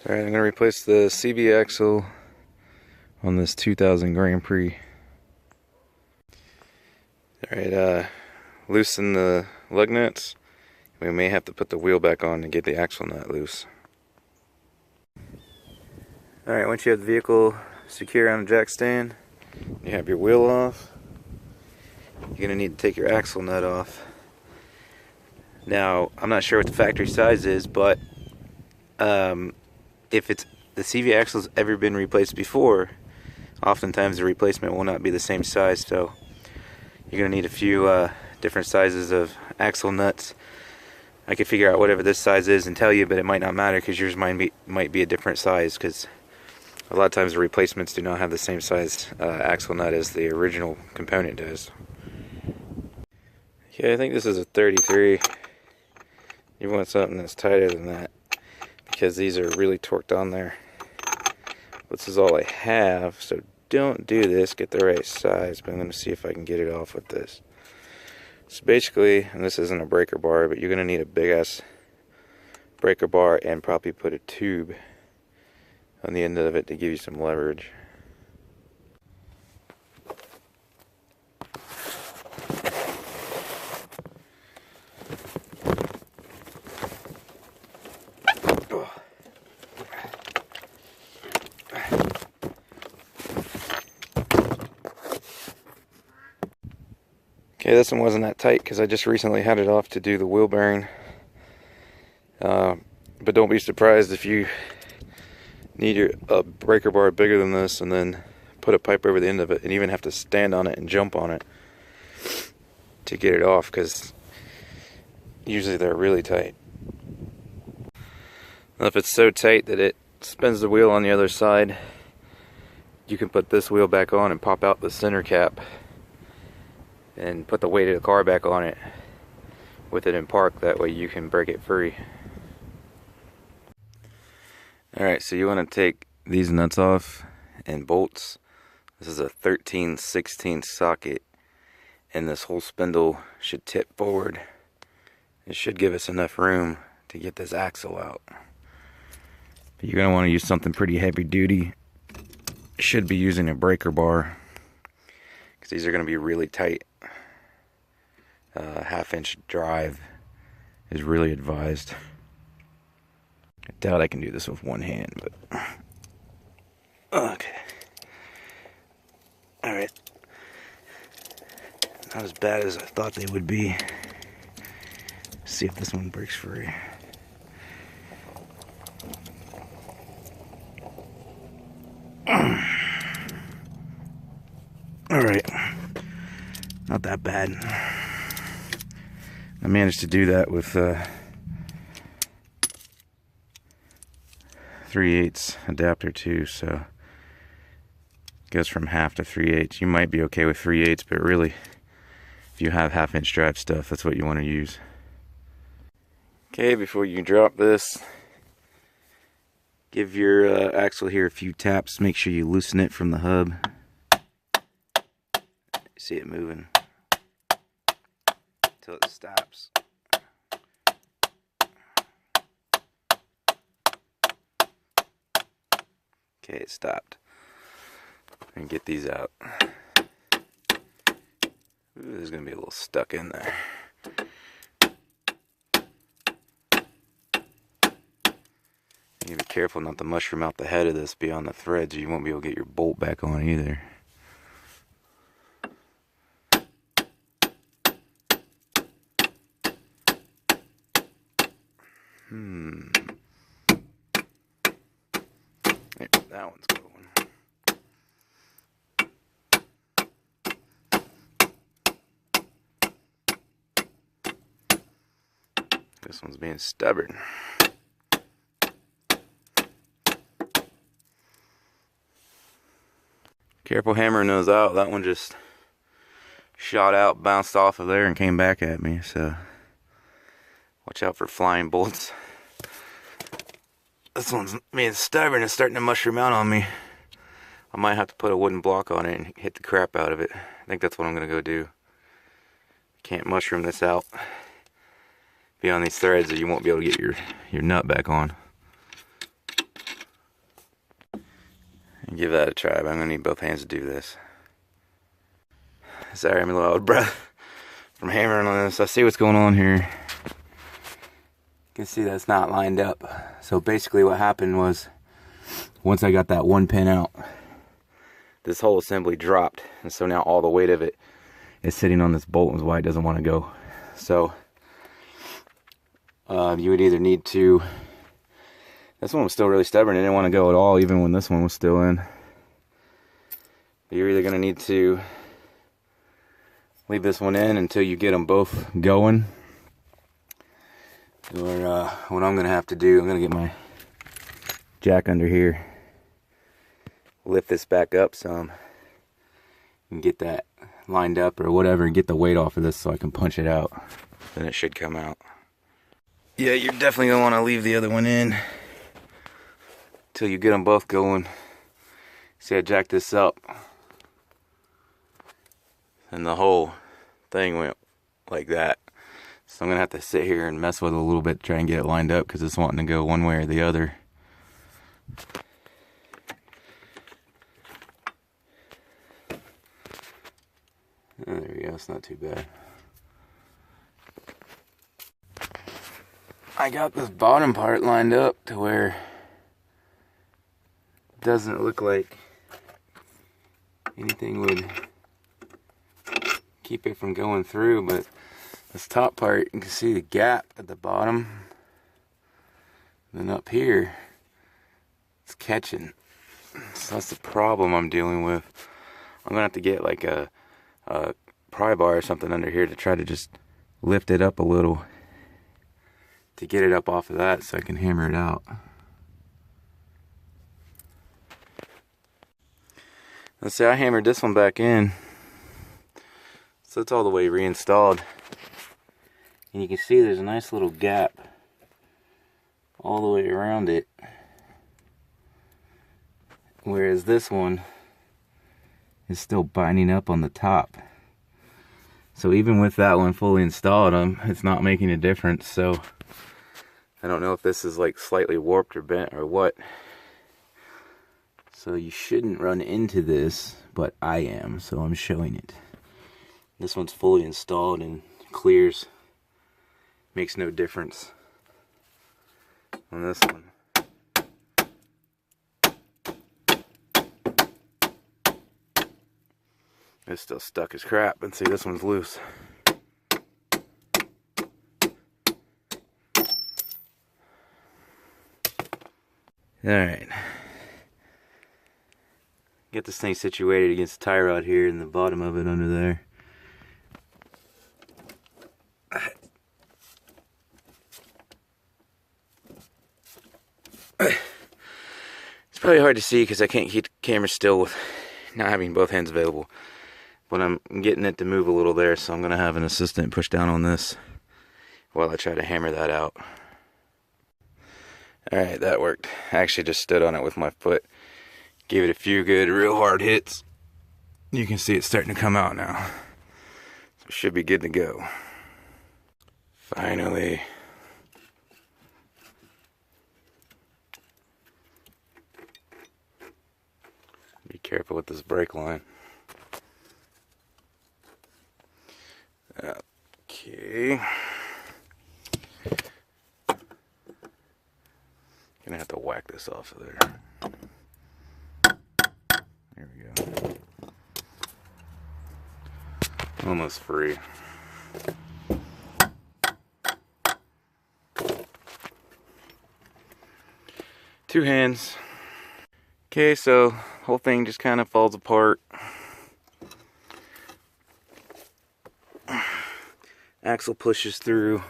Alright, I'm going to replace the CV axle on this 2000 Grand Prix. Alright, loosen the lug nuts. We may have to put the wheel back on to get the axle nut loose. Alright, once you have the vehicle secure on a jack stand, you have your wheel off, you're going to need to take your axle nut off. Now, I'm not sure what the factory size is, but if it's the CV axle's ever been replaced before, oftentimes the replacement will not be the same size, so you're going to need a few different sizes of axle nuts. I could figure out whatever this size is and tell you, but it might not matter because yours might be a different size, because a lot of times the replacements do not have the same size axle nut as the original component does. Okay, I think this is a 33. You want something that's tighter than that, because these are really torqued on there. This is all I have, so don't do this, get the right size, but I'm going to see if I can get it off with this. So basically, and this isn't a breaker bar, but you're going to need a big ass breaker bar and probably put a tube on the end of it to give you some leverage. Okay, this one wasn't that tight because I just recently had it off to do the wheel bearing. But don't be surprised if you need a breaker bar bigger than this and then put a pipe over the end of it and even have to stand on it and jump on it to get it off, because usually they're really tight. Now, if it's so tight that it spins the wheel on the other side, you can put this wheel back on and pop out the center cap and put the weight of the car back on it with it in park. That way you can break it free. Alright, so you want to take these nuts off and bolts. This is a 13/16 socket, and this whole spindle should tip forward. It should give us enough room to get this axle out. But you're going to want to use something pretty heavy duty. You should be using a breaker bar, because these are going to be really tight. 1/2-inch drive is really advised. I doubt I can do this with one hand, but okay. Alright. Not as bad as I thought they would be. Let's see if this one breaks free. Alright. Not that bad. I managed to do that with 3/8 adapter too, so it goes from 1/2 to 3/8. You might be okay with 3/8, but really, if you have 1/2-inch drive stuff, that's what you want to use. Okay, before you drop this, give your axle here a few taps. Make sure you loosen it from the hub. See it moving until it stops. Okay, it stopped. And get these out. Ooh, there's gonna be a little stuck in there. You gotta be careful not to mushroom out the head of this beyond the threads, or you won't be able to get your bolt back on either. There, that one's going. This one's being stubborn. Careful hammering those out. That one just shot out, bounced off of there, and came back at me, so watch out for flying bolts. This one's being stubborn and starting to mushroom out on me. I might have to put a wooden block on it and hit the crap out of it. I think that's what I'm going to go do. Can't mushroom this out beyond these threads, or you won't be able to get your nut back on. and give that a try, but I'm gonna need both hands to do this. Sorry, I'm a little out of breath from hammering on this. I see what's going on here. You can see that's not lined up. So basically what happened was, once I got that one pin out, this whole assembly dropped, and so now all the weight of it is sitting on this bolt, and is why it doesn't want to go. So you would either need to, this one was still really stubborn, it didn't want to go at all even when this one was still in. But you're either going to need to leave this one in until you get them both going, or what I'm going to have to do, I'm going to get my jack under here, lift this back up some, and get that lined up or whatever, and get the weight off of this so I can punch it out. Then it should come out. Yeah, you're definitely going to want to leave the other one in until you get them both going. See, I jacked this up, and the whole thing went like that. So I'm going to have to sit here and mess with it a little bit to try and get it lined up, because it's wanting to go one way or the other. Oh, there we go, it's not too bad. I got this bottom part lined up to where it doesn't look like anything would keep it from going through, but this top part, you can see the gap at the bottom. And then up here, it's catching. So that's the problem I'm dealing with. I'm gonna have to get like a pry bar or something under here to try to just lift it up a little to get it up off of that so I can hammer it out. Let's see, I hammered this one back in, so it's all the way reinstalled, and you can see there's a nice little gap all the way around it, whereas this one is still binding up on the top. So even with that one fully installed, it's not making a difference. So I don't know if this is like slightly warped or bent or what. So you shouldn't run into this, but I am, so I'm showing it. This one's fully installed and clears. Makes no difference on this one. It's still stuck as crap, and see, this one's loose. Alright. Get this thing situated against the tie rod here and the bottom of it under there. It's probably hard to see because I can't keep the camera still with not having both hands available. But I'm getting it to move a little there, so I'm going to have an assistant push down on this while I try to hammer that out. Alright, that worked. I actually just stood on it with my foot. Gave it a few good, real hard hits. You can see it's starting to come out now. So it should be good to go. Finally. Be careful with this brake line. Okay. Gonna have to whack this off of there. There we go. Almost free. Two hands. Okay, so whole thing just kind of falls apart. Axle pushes through.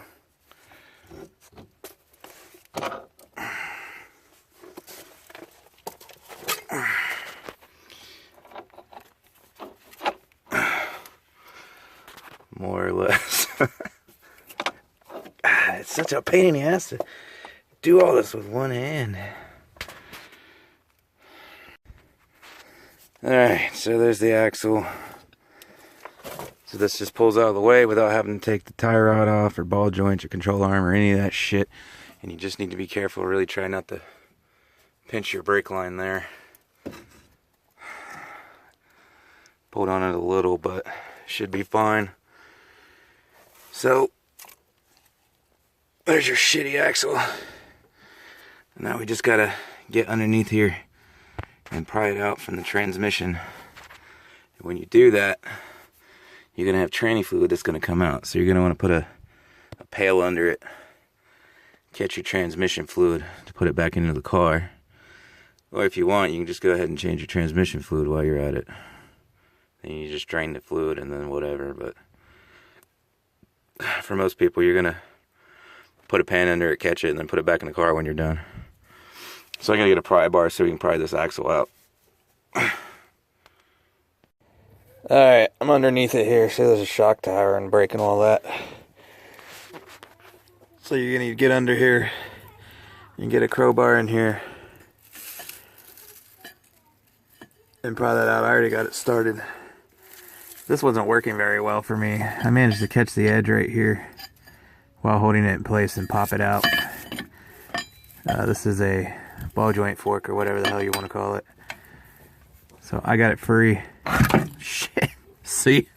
More or less. It's such a pain in the ass to do all this with one hand. Alright, so there's the axle. So this just pulls out of the way without having to take the tie rod off or ball joints or control arm or any of that shit. And you just need to be careful, really try not to pinch your brake line there. pulled on it a little, but should be fine. So there's your shitty axle. Now we just gotta get underneath here and pry it out from the transmission. And when you do that, you're gonna have tranny fluid that's gonna come out. So you're gonna want to put a pail under it, catch your transmission fluid to put it back into the car. Or if you want, you can just go ahead and change your transmission fluid while you're at it. Then you just drain the fluid and then whatever. But for most people, you're gonna put a pan under it, catch it, and then put it back in the car when you're done. So I'm gonna get a pry bar so we can pry this axle out. Alright, I'm underneath it here. See, there's a shock tower and brake and all that. So you're gonna need to get under here and get a crowbar in here and pry that out. I already got it started. This wasn't working very well for me. I managed to catch the edge right here while holding it in place and pop it out. This is a ball joint fork or whatever the hell you want to call it. So I got it free. Shit. See?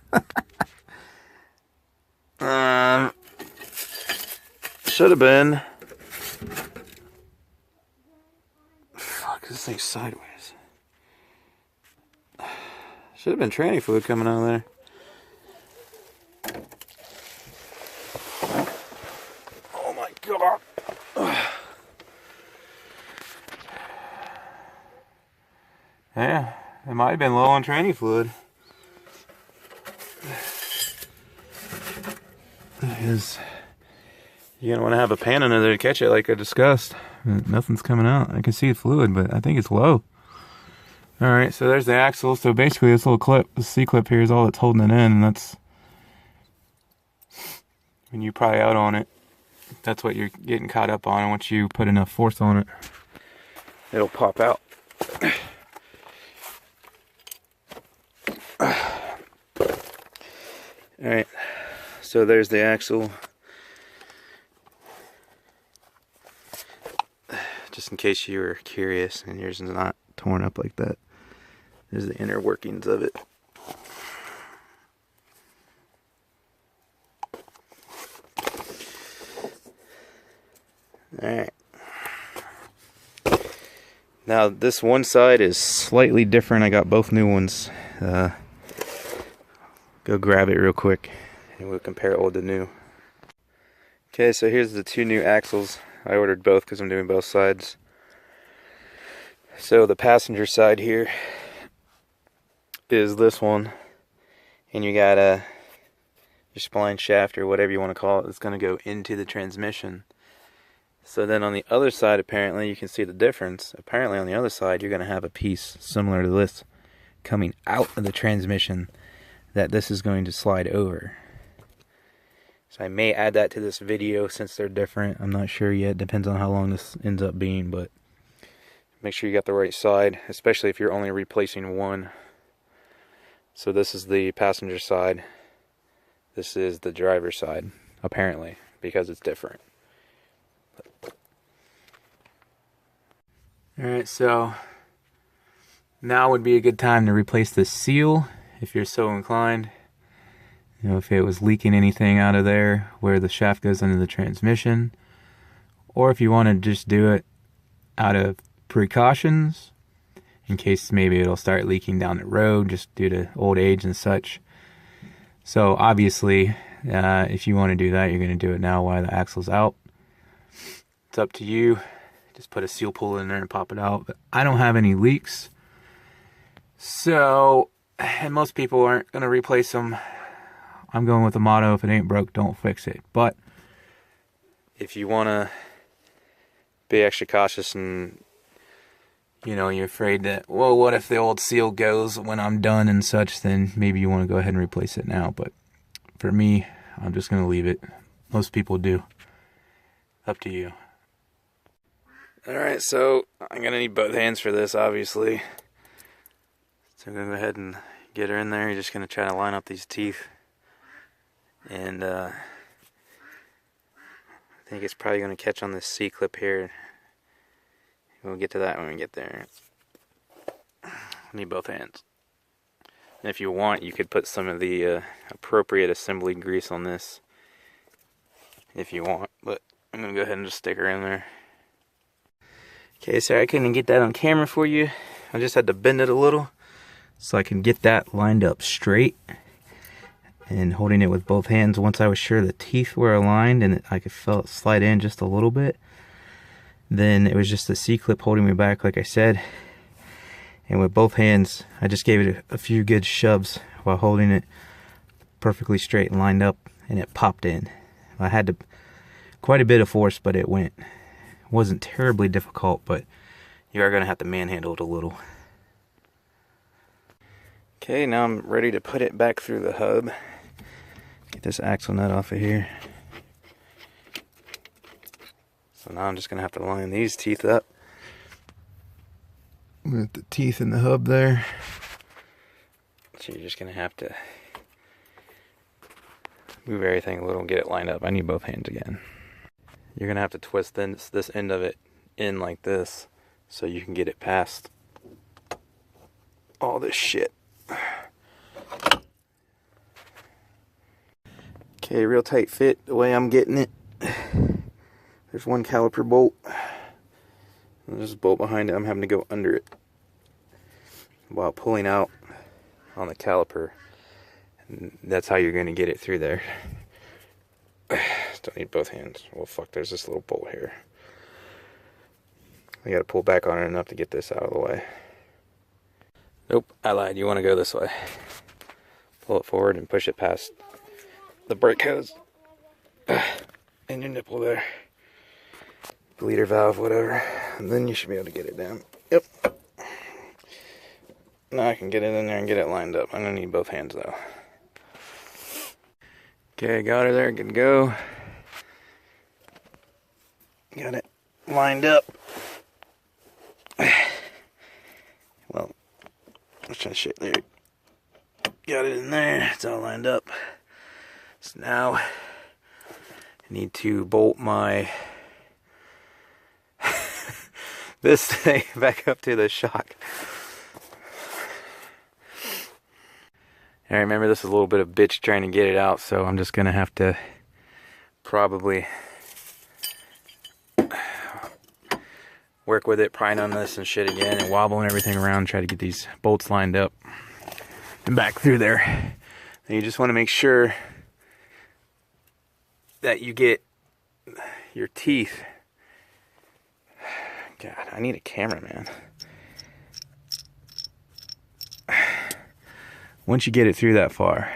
Should have been. Fuck, this thing's sideways. Should have been tranny fluid coming out of there. Oh my god. Yeah, it might have been low on tranny fluid. You're gonna want to have a pan under there to catch it, like I discussed. Nothing's coming out. I can see the fluid, but I think it's low. Alright, so there's the axle. So basically this little clip, the C-clip here is all that's holding it in, and that's when you pry out on it, that's what you're getting caught up on. And once you put enough force on it, it'll pop out. Alright, so there's the axle. Just in case you were curious and yours is not torn up like that. There's the inner workings of it. Alright. Now this one side is slightly different. I got both new ones. Go grab it real quick and we'll compare old to new. Okay, so here's the two new axles. I ordered both because I'm doing both sides. So the passenger side here is this one, and you got your spline shaft or whatever you want to call it. It's going to go into the transmission. So then on the other side, apparently you can see the difference. Apparently on the other side you're going to have a piece similar to this coming out of the transmission that this is going to slide over. So I may add that to this video since they're different. I'm not sure yet. Depends on how long this ends up being, but make sure you got the right side, especially if you're only replacing one. So this is the passenger side. This is the driver's side, apparently, because it's different. Alright, so now would be a good time to replace the seal if you're so inclined. You know, if it was leaking anything out of there where the shaft goes under the transmission, or if you want to just do it out of precautions in case maybe it'll start leaking down the road just due to old age and such. So obviously if you want to do that, you're going to do it now while the axle's out. It's up to you. Just put a seal pull in there and pop it out. But I don't have any leaks, so, and most people aren't going to replace them. I'm going with the motto, if it ain't broke, don't fix it. But if you want to be extra cautious and, you know, you're afraid that, well, what if the old seal goes when I'm done and such, then maybe you want to go ahead and replace it now. But for me, I'm just going to leave it. Most people do. Up to you. Alright, so I'm going to need both hands for this, obviously. So I'm going to go ahead and get her in there. You're just going to try to line up these teeth. And I think it's probably going to catch on this C-clip here. We'll get to that when we get there. I need both hands. And if you want, you could put some of the appropriate assembly grease on this if you want, but I'm gonna go ahead and just stick her in there. Okay, sorry I couldn't get that on camera for you. I just had to bend it a little so I can get that lined up straight. And holding it with both hands, once I was sure the teeth were aligned and I could feel it slide in just a little bit, then it was just the C-clip holding me back, like I said. And with both hands, I just gave it a few good shoves while holding it perfectly straight and lined up, and it popped in. I had quite a bit of force, but it went. It wasn't terribly difficult, but you are going to have to manhandle it a little. Okay, now I'm ready to put it back through the hub. Get this axle nut off of here. So now I'm just going to have to line these teeth up. With the teeth in the hub there. So you're just going to have to move everything a little and get it lined up. I need both hands again. You're going to have to twist this end of it in like this so you can get it past all this shit. Okay, real tight fit the way I'm getting it. There's one caliper bolt. There's a bolt behind it. I'm having to go under it while pulling out on the caliper. And that's how you're going to get it through there. Don't need both hands. Well, fuck, there's this little bolt here. I gotta pull back on it enough to get this out of the way. Nope, I lied. You want to go this way. Pull it forward and push it past the brake hose. And your nipple there. Bleeder valve, whatever. And then you should be able to get it down. Yep. Now I can get it in there and get it lined up. I'm going to need both hands though. Okay, got her there. Good to go. Got it lined up. Well, let's try to shake there. Got it in there. It's all lined up. So now I need to bolt my this thing back up to the shock. I remember this is a little bit of bitch trying to get it out, so I'm just gonna have to probably work with it, prying on this and shit again, and wobbling everything around, try to get these bolts lined up and back through there. And you just want to make sure that you get your teeth. God, I need a camera, man. Once you get it through that far,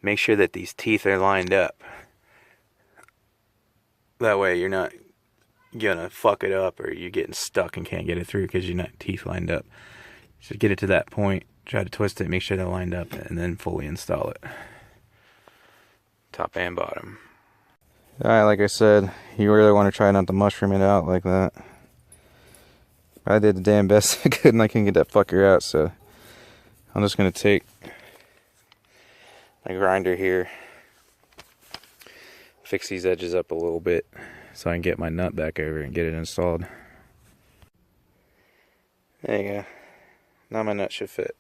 make sure that these teeth are lined up. That way you're not gonna fuck it up or you're getting stuck and can't get it through because you're not teeth lined up. So get it to that point, try to twist it, make sure they're lined up, and then fully install it. Top and bottom. Alright, like I said, you really want to try not to mushroom it out like that. I did the damn best I could and I couldn't get that fucker out, so I'm just going to take my grinder here, fix these edges up a little bit so I can get my nut back over and get it installed. There you go. Now my nut should fit.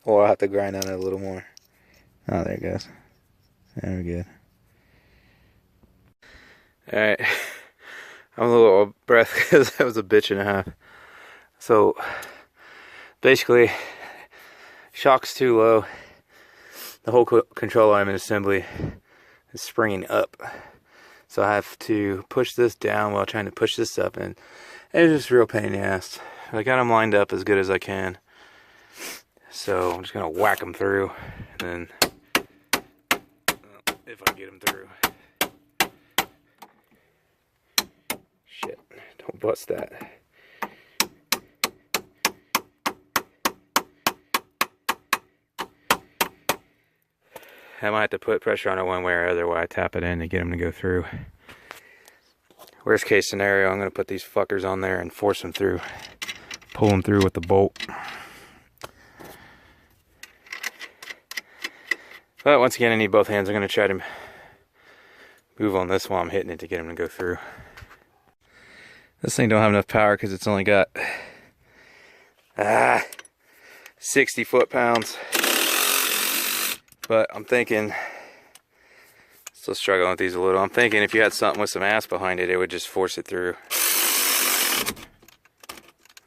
Or I'll have to grind on it a little more. Oh, there it goes. There we go. Alright. I'm a little out of breath because that was a bitch and a half. So, basically, shock's too low. The whole control arm and assembly is springing up. So I have to push this down while trying to push this up. And it's just a real pain in the ass. I got them lined up as good as I can. So I'm just going to whack them through. And then, if I get them through. Shit, don't bust that. I might have to put pressure on it one way or other while I tap it in to get them to go through. Worst case scenario, I'm going to put these fuckers on there and force them through. Pull them through with the bolt. But once again, I need both hands. I'm going to try to move on this while I'm hitting it to get them to go through. This thing don't have enough power because it's only got 60 foot-pounds. But I'm thinking, still struggling with these a little. I'm thinking if you had something with some ass behind it, it would just force it through.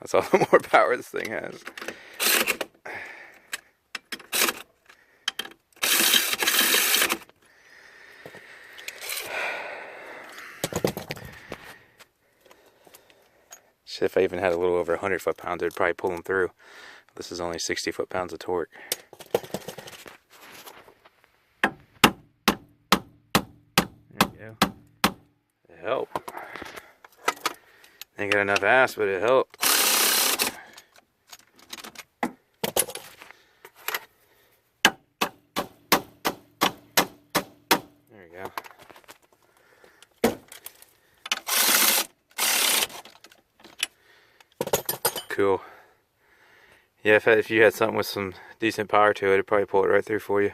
That's all the more power this thing has. If I even had a little over 100 foot-pounds, it would probably pull them through. This is only 60 foot-pounds of torque. There you go. It helped. Ain't got enough ass, but it helped. There you go. Cool. Yeah, if you had something with some decent power to it, it'd probably pull it right through for you.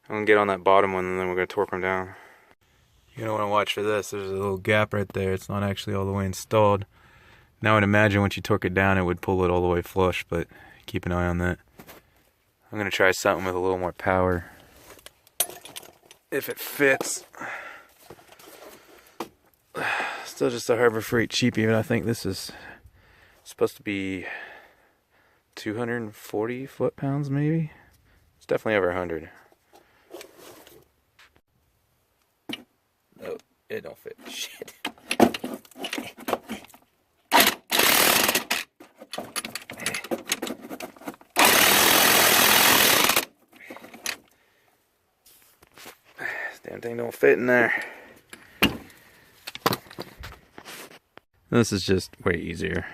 I'm gonna get on that bottom one and then we're gonna torque them down. You're gonna wanna watch for this. There's a little gap right there. It's not actually all the way installed. Now I'd imagine once you torque it down, it would pull it all the way flush, but keep an eye on that. I'm gonna try something with a little more power. If it fits. Still just a Harbor Freight cheapie, but I think this is supposed to be 240 foot-pounds maybe? It's definitely over 100. No, it don't fit. Shit. This damn thing don't fit in there. This is just way easier.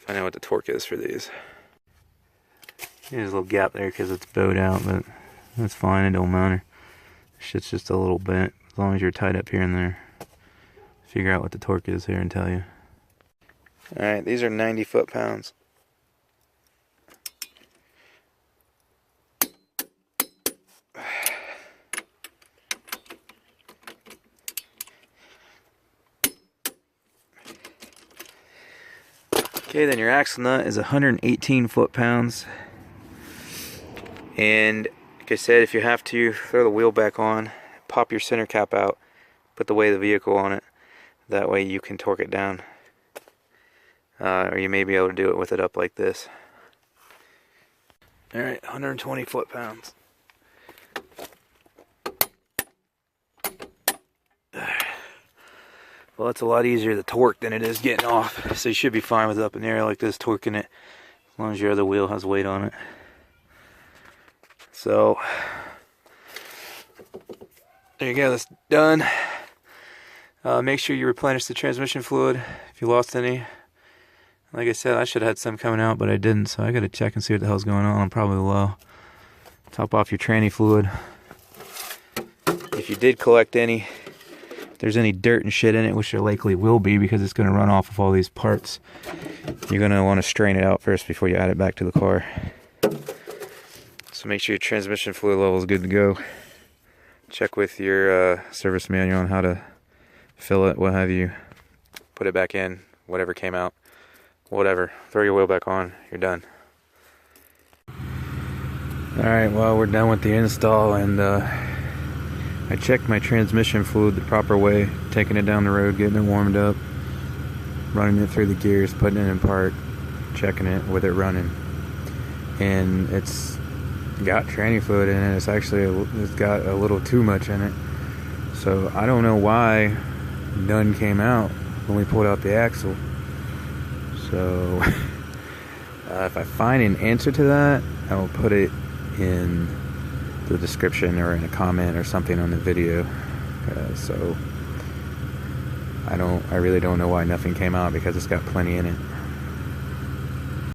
I know what the torque is for these. There's a little gap there because it's bowed out, but that's fine, it don't matter. Shit's just a little bent, as long as you're tight up here and there. Figure out what the torque is here and tell you. Alright, these are 90 foot-pounds. Okay, then your axle nut is 118 foot-pounds. And like I said, if you have to, throw the wheel back on, pop your center cap out, put the weight of the vehicle on it. That way you can torque it down. Or you may be able to do it with it up like this. Alright, 120 foot-pounds. Well, it's a lot easier to torque than it is getting off. So you should be fine with it up in the air like this, torquing it. As long as your other wheel has weight on it. So, there you go, that's done. Make sure you replenish the transmission fluid if you lost any. Like I said, I should have had some coming out, but I didn't. So I gotta check and see what the hell's going on. I'm probably low. Top off your tranny fluid. If you did collect any, if there's any dirt and shit in it, which there likely will be because it's going to run off of all these parts, you're going to want to strain it out first before you add it back to the car. So make sure your transmission fluid level is good to go. Check with your service manual on how to fill it, what have you. Put it back in, whatever came out, whatever. Throw your wheel back on, you're done. Alright, well, we're done with the install, and I checked my transmission fluid the proper way, taking it down the road, getting it warmed up, running it through the gears, putting it in park, checking it with it running. And it's got tranny fluid in it. It's got a little too much in it. So I don't know why none came out when we pulled out the axle. So if I find an answer to that, I will put it in the description or in a comment or something on the video. So I really don't know why nothing came out, because it's got plenty in it.